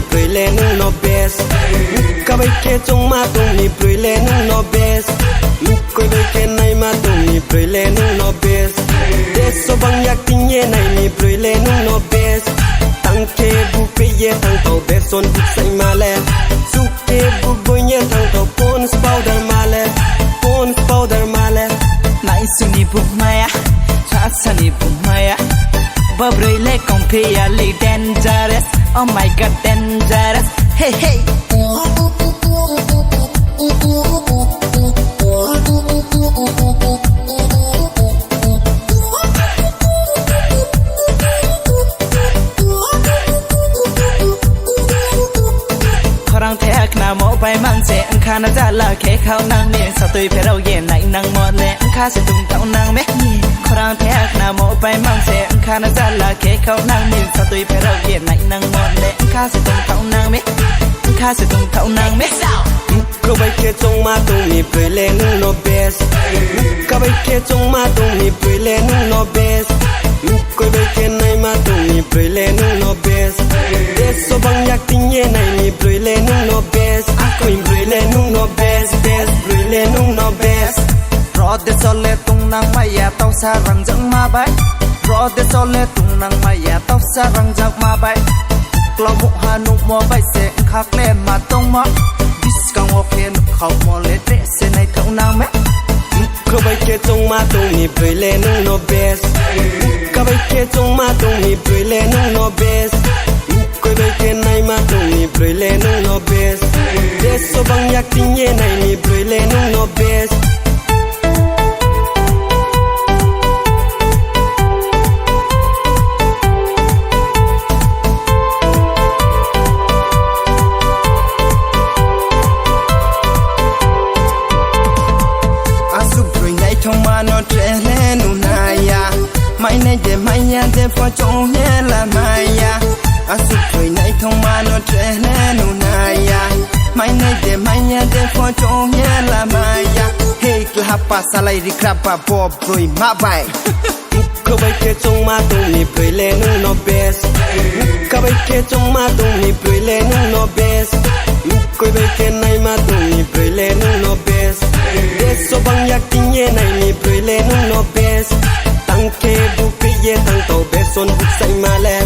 ปรยเลนุ่งนอเบสกะไปเคจงมาตรงนี้ปรยเลนุ่งนอเบสมุกกอยไปเคในมาตรงนี้ปรยเลนุ่งนอเบสเดสโซบังอยากทิ้งเย่ในนี้ปรยเลนุ่งนอเบสตั้งเคบุกไปเย่ตั้งเต่าเบสซอนบุกใส่มาแล้วสุกเคบุกบอยเย่ตั้งเต่าปนสปาวเดอร์มาแล้วปนสปาวเดอร์มาแล้วไหนสุนีบุกมาอะชาสนีบุกมาอะบ่เบรยเล่ของพี่อะเลย dangerous oh my god dangerous hey hey รังแทกนาโมไปมั่งเจอังคานาจะละเคเขานางเมียนสตุยเพเราเย็นไหนนางมอดเล่อังคาสิตุงเต้านางเมครังแทกนาโมไปมั่งเจอังคานาจะละเคเขานางเมียนสตุยเพเราเย็นไหนนางมอดเล่อังคาสิตุงเต้านางเมอังคาสิตุงเต้านางเมก็ไปเคจงมาตรงนี้ปรยเลนุ่งนอเบสก็ไปเคจงมาตรงนี้ปรยเลนุ่งนอเบสมุกกอยไปเคในมาตรงนี้ปรยเลนุ่งนอเบสเดสโซบังอยากทิ้งเย่ในนี้ปรยเลนุ่งนอเบสก็ยิงปรยเลนุ่งนอเบสเบสปรยเลนุ่งนอเบสรอเดสเลตุงนางไม่อยากต้องสารังจังมาไปรอเดสเลตุงนางไม่อยากต้องสารังจังมาไปกลามุฮานุมอไปเสกคักเล่มาตรงมาดิสกังโอเคนุเขามอเลเตเสในเท่านางแม่ก็ไปเคจงมาตรงนี้ปรยเลนุ่งนอเบสก็ไปเคจงมาตรงนี้ปรยเลนุ่งนอเบสก็ไปเคในมาตรงนี้ปรยเลนุ่งนอเบสเดสโซบังอยากทิ้งเย่ในนี้ปรยเลนุ่งนอเบสทงมาโนเทเลนุนายาไม่ในเดไม่ยาเดฟอจงเฮละมายาอาสุถอยในทงมาโนเทเลนุนายาไม่ในเดไม่ยาเดฟอจงเฮละมายาเฮกลาปัสอะไรริครับปะบอบรวยมาไปก็ไปเคจงมาตรงนี้ปรยเลนุ่งนอเบสก็ไปเคจงมาตรงนี้ปรยเลนุ่งนอเบสมุกก็ไปเคในมาตรงนี้ปรยเลนุ่งนอเบสเดสโซบังอยากทิ้งเย่ในนี้ปรยเลนุ่งนอเบสตั้งเคบุกไปเย่ตั้งเต่าเบสซอนบุกใส่มาแล้ว